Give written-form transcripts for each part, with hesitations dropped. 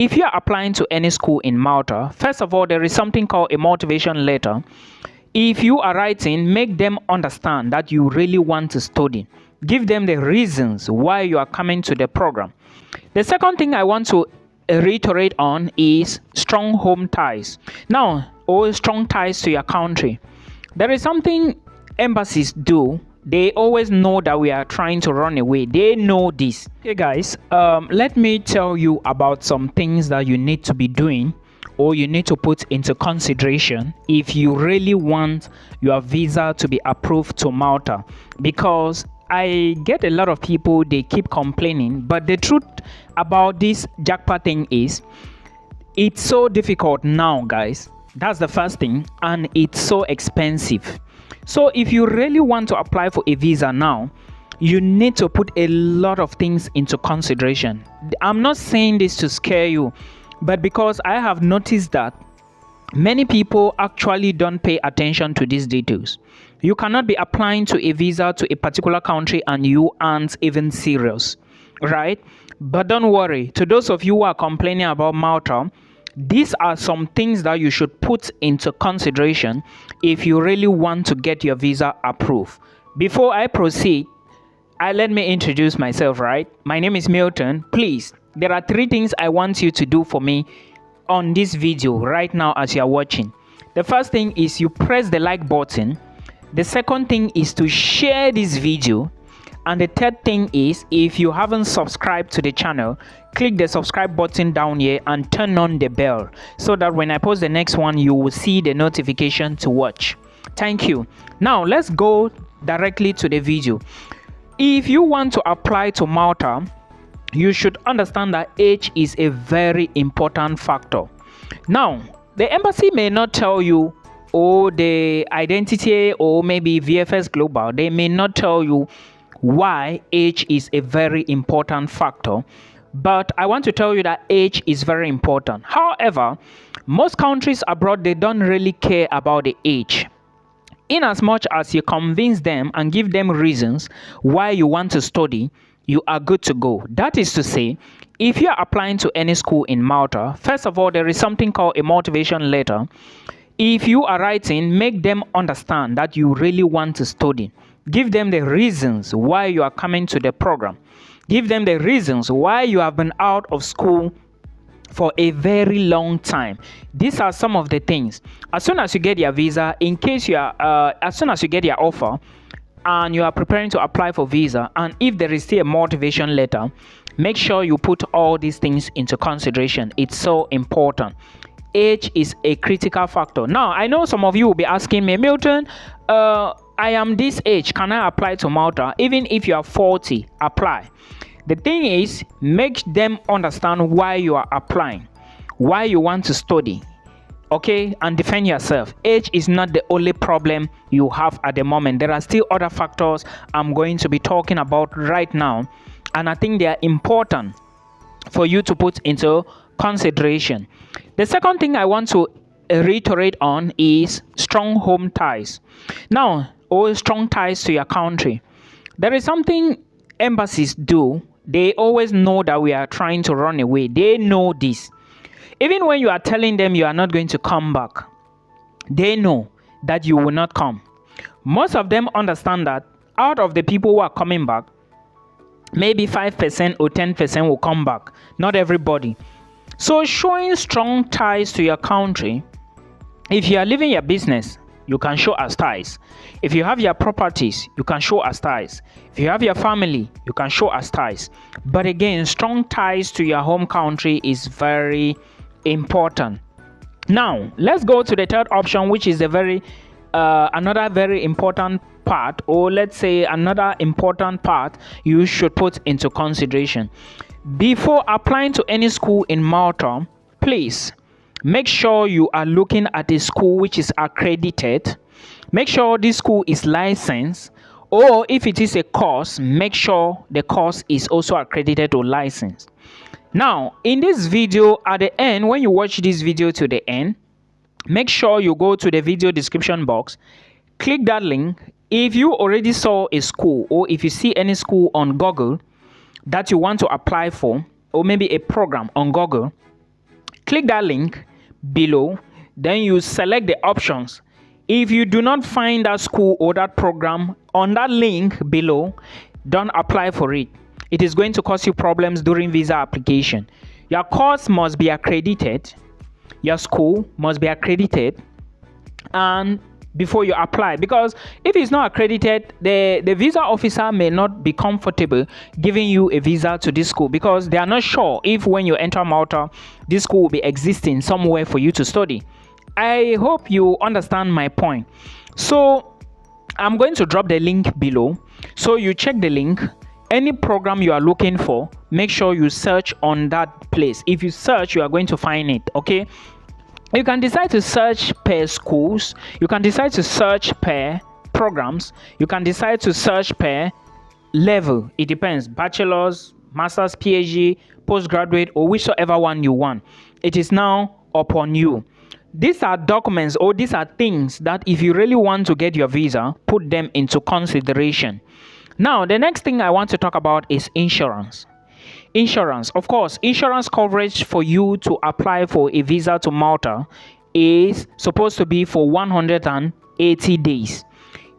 If you are applying to any school in Malta, first of all, there is something called a motivation letter. If you are writing, make them understand that you really want to study. Give them the reasons why you are coming to the program. The second thing I want to reiterate on is strong home ties. Now, or strong ties to your country. There is something embassies do. They always know that we are trying to run away. They know this. Okay, guys, let me tell you about some things that you need to be doing or you need to put into consideration if you really want your visa to be approved to Malta. Because I get a lot of people, they keep complaining, but the truth about this jackpot thing is it's so difficult now, guys. That's the first thing, and it's so expensive. So if you really want to apply for a visa now, you need to put a lot of things into consideration. I'm not saying this to scare you, but because I have noticed that many people actually don't pay attention to these details. You cannot be applying to a visa to a particular country and you aren't even serious, right? But don't worry, to those of you who are complaining about Malta, these are some things that you should put into consideration if you really want to get your visa approved. Before I proceed, let me introduce myself, right? My name is Milton. Please, there are 3 things I want you to do for me on this video right now as you are watching. The first thing is you press the like button. The second thing is to share this video. And the third thing is, if you haven't subscribed to the channel, click the subscribe button down here and turn on the bell so that when I post the next one, you will see the notification to watch. Thank you. Now let's go directly to the video. If you want to apply to Malta, you should understand that age is a very important factor. Now, the embassy may not tell you, or the identity, or maybe VFS Global, they may not tell you why age is a very important factor, but I want to tell you that age is very important. However, most countries abroad, they don't really care about the age. In as much as you convince them and give them reasons why you want to study, you are good to go. That is to say, if you are applying to any school in Malta, first of all, there is something called a motivation letter. If you are writing, make them understand that you really want to study. Give them the reasons why you are coming to the program. Give them the reasons why you have been out of school for a very long time. These are some of the things. As soon as you get your visa, in case you are, as soon as you get your offer and you are preparing to apply for visa, and if there is still a motivation letter, make sure you put all these things into consideration. It's so important. Age is a critical factor. Now, I know some of you will be asking me, Milton, I am this age, can I apply to Malta? Even if you are 40, apply. The thing is, make them understand why you are applying, why you want to study, okay, and defend yourself. Age is not the only problem you have at the moment. There are still other factors I'm going to be talking about right now, and I think they are important for you to put into consideration. The second thing I want to reiterate on is strong home ties. Now, or strong ties to your country. There is something embassies do. They always know that we are trying to run away. They know this. Even when you are telling them you are not going to come back, they know that you will not come. Most of them understand that out of the people who are coming back, maybe 5% or 10% will come back. Not everybody. So showing strong ties to your country, if you are living your business, you can show as ties. If you have your properties, you can show as ties. If you have your family, you can show as ties. But again, strong ties to your home country is very important. Now, let's go to the third option, which is another very important part, or let's say another important part you should put into consideration. Before applying to any school in Malta, please make sure you are looking at a school which is accredited. Make sure this school is licensed, or if it is a course, make sure the course is also accredited or licensed. Now, in this video, at the end, when you watch this video to the end, make sure you go to the video description box, click that link. If you already saw a school, or if you see any school on Google that you want to apply for, or maybe a program on Google, click that link below, then you select the options. If you do not find that school or that program on that link below, don't apply for it. It is going to cause you problems during visa application. Your course must be accredited, your school must be accredited, and before you apply, because if it's not accredited, the visa officer may not be comfortable giving you a visa to this school, because they are not sure if when you enter Malta, this school will be existing somewhere for you to study. I hope you understand my point. So I'm going to drop the link below, so you check the link. Any program you are looking for, make sure you search on that place. If you search, you are going to find it. Okay, you can decide to search per schools, you can decide to search per programs, you can decide to search per level. It depends: bachelor's, master's, PhD, postgraduate, or whichever one you want. It is now upon you. These are documents, or these are things that if you really want to get your visa, put them into consideration. Now, the next thing I want to talk about is insurance. Insurance, of course, insurance coverage for you to apply for a visa to Malta is supposed to be for 180 days.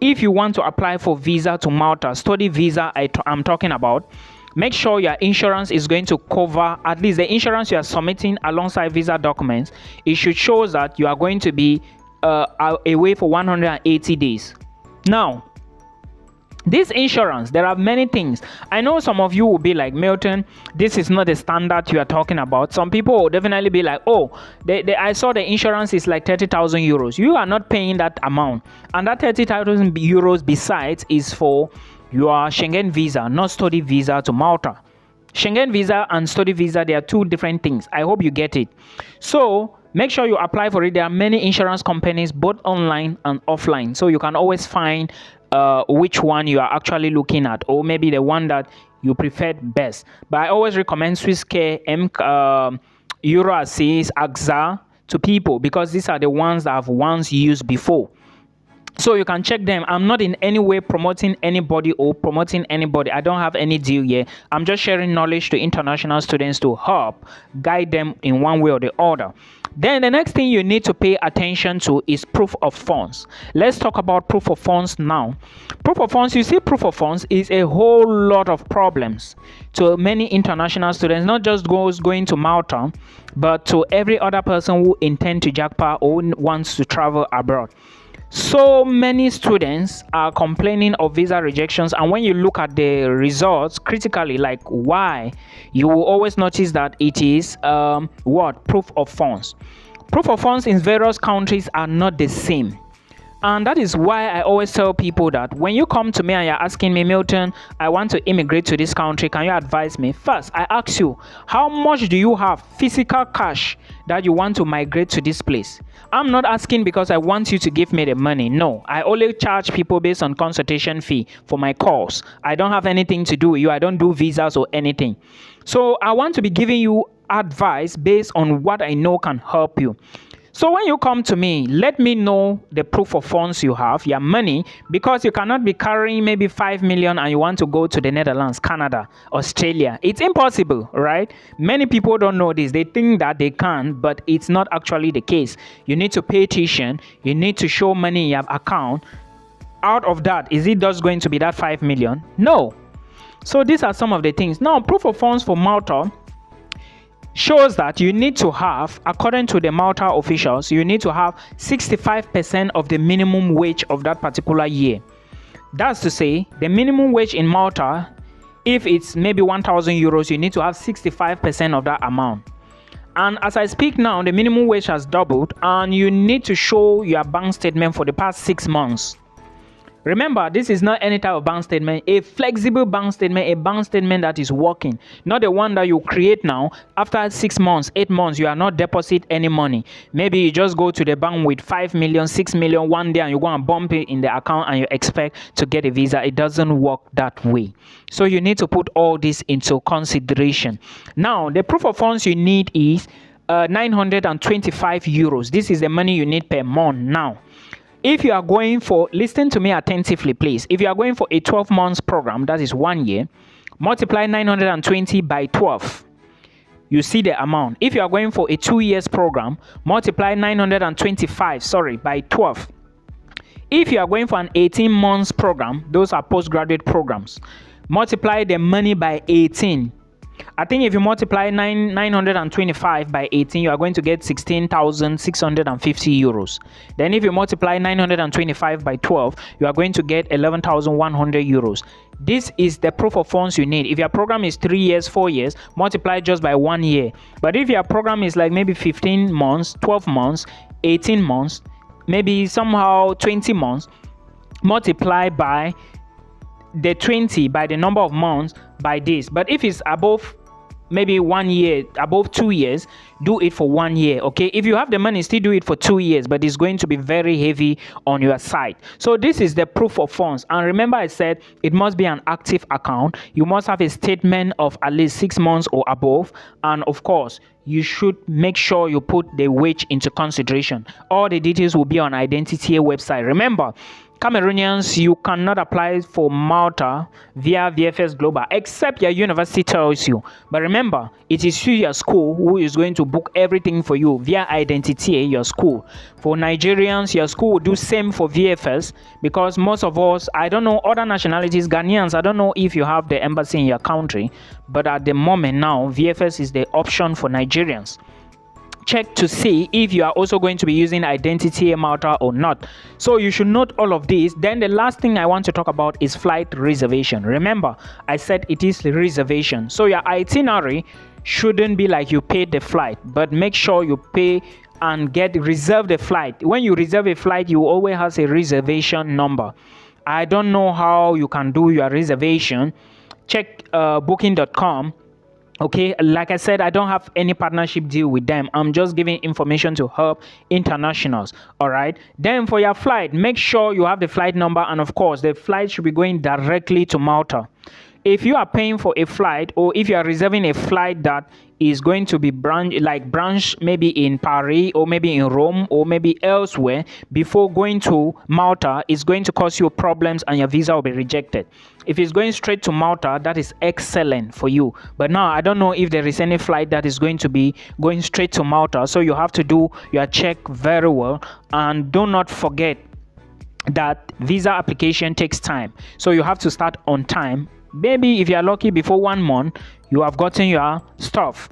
If you want to apply for visa to Malta, study visa I'm talking about, make sure your insurance is going to cover at least the insurance you are submitting alongside visa documents. It should show that you are going to be away for 180 days. Now, this insurance, there are many things. I know some of you will be like, Milton, this is not the standard you are talking about. Some people will definitely be like, oh, I saw the insurance is like 30,000 euros. You are not paying that amount. And that 30,000 euros besides is for your Schengen visa, not study visa to Malta. Schengen visa and study visa, they are two different things. I hope you get it. So make sure you apply for it. There are many insurance companies, both online and offline. So you can always find which one you are actually looking at, or maybe the one that you prefer best. But I always recommend Swisscare, Euroassist, AXA to people, because these are the ones that I've once used before. So you can check them. I'm not in any way promoting anybody or promoting anybody. I don't have any deal here. I'm just sharing knowledge to international students to help guide them in one way or the other. Then the next thing you need to pay attention to is proof of funds. Let's talk about proof of funds now. Proof of funds, you see, proof of funds is a whole lot of problems to many international students, not just going to Malta, but to every other person who intends to jackpot or wants to travel abroad. So many students are complaining of visa rejections, and when you look at the results critically, like why, you will always notice that it is proof of funds. Proof of funds in various countries are not the same. And that is why I always tell people that when you come to me and you're asking me, Milton, I want to immigrate to this country, can you advise me? First, I ask you, how much do you have physical cash that you want to migrate to this place? I'm not asking because I want you to give me the money. No, I only charge people based on consultation fee for my course. I don't have anything to do with you. I don't do visas or anything. So I want to be giving you advice based on what I know can help you. So when you come to me, let me know the proof of funds you have, your money, because you cannot be carrying maybe 5 million and you want to go to the Netherlands, Canada, Australia. It's impossible, right? Many people don't know this. They think that they can, but it's not actually the case. You need to pay tuition. You need to show money in your account. Out of that, is it just going to be that 5 million? No. So these are some of the things. Now, proof of funds for Malta shows that you need to have, according to the Malta officials, you need to have 65% of the minimum wage of that particular year. That's to say, the minimum wage in Malta, if it's maybe 1,000 euros, you need to have 65% of that amount. And as I speak now, the minimum wage has doubled, and you need to show your bank statement for the past 6 months. Remember, this is not any type of bank statement, a flexible bank statement, a bank statement that is working, not the one that you create now. After 6 months, 8 months, you are not deposit any money. Maybe you just go to the bank with 5 million, 6 million one day, and you go and bump it in the account and you expect to get a visa. It doesn't work that way. So you need to put all this into consideration. Now, the proof of funds you need is 925 euros. This is the money you need per month now. If you are going for, listen to me attentively, please. If you are going for a 12 months program, that is 1 year, multiply 920 by 12. you see the amount. If you are going for a 2 years program, multiply 925 by 12. If you are going for an 18 months program, those are postgraduate programs, multiply the money by 18. I think if you multiply 925 by 18, you are going to get 16,650 euros. Then if you multiply 925 by 12, you are going to get 11,100 euros. This is the proof of funds you need. If your program is 3 years, 4 years, multiply just by 1 year. But if your program is like maybe 15 months, 12 months, 18 months, maybe somehow 20 months, multiply by the 20 by the number of months by this. But if it's above maybe 1 year, above 2 years, do it for 1 year. Okay, if you have the money, still do it for 2 years, but it's going to be very heavy on your side. So this is the proof of funds. And remember, I said it must be an active account. You must have a statement of at least 6 months or above, and of course you should make sure you put the wage into consideration. All the details will be on Identity website. Remember, Cameroonians, you cannot apply for Malta via VFS Global except your university tells you. But remember, it is you, your school, who is going to book everything for you via Identity, your school. For Nigerians, your school will do same for VFS, because most of us, I don't know other nationalities, Ghanaians, I don't know if you have the embassy in your country, but at the moment now, VFS is the option for Nigerians. Check to see if you are also going to be using Identity Malta or not. So you should note all of this. Then the last thing I want to talk about is flight reservation. Remember, I said it is reservation. So your itinerary shouldn't be like you paid the flight, but make sure you pay and reserve the flight. When you reserve a flight, you always have a reservation number. I don't know how you can do your reservation. Check booking.com. Okay, like I said, I don't have any partnership deal with them. I'm just giving information to help internationals. All right. Then for your flight, make sure you have the flight number, and of course, the flight should be going directly to Malta. If you are paying for a flight, or if you are reserving a flight that is going to be branch maybe in Paris or maybe in Rome or maybe elsewhere, before going to Malta, it's going to cause you problems and your visa will be rejected. If it's going straight to Malta, that is excellent for you. But now I don't know if there is any flight that is going to be going straight to Malta, so you have to do your check very well. And do not forget that visa application takes time, so you have to start on time. Maybe if you are lucky, before 1 month you have gotten your stuff.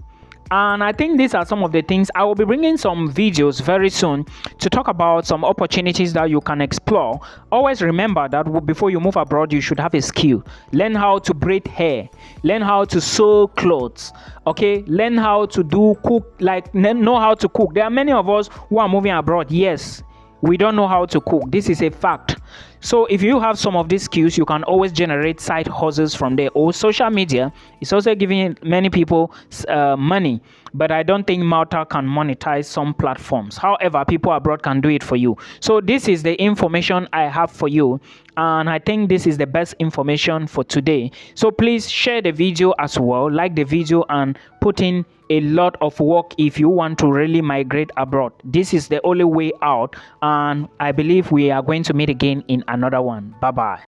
And I think these are some of the things. I will be bringing some videos very soon to talk about some opportunities that you can explore. Always remember that before you move abroad, you should have a skill. Learn how to braid hair, learn how to sew clothes, okay, learn how to know how to cook. There are many of us who are moving abroad. Yes, we don't know how to cook. This is a fact. So if you have some of these skills, you can always generate side hustles from there. Or social media is also giving many people money, but I don't think Malta can monetize some platforms. However, people abroad can do it for you. So this is the information I have for you, and I think this is the best information for today. So please share the video as well, like the video, and put in a lot of work if you want to really migrate abroad. This is the only way out, and I believe we are going to meet again in another one. Bye bye.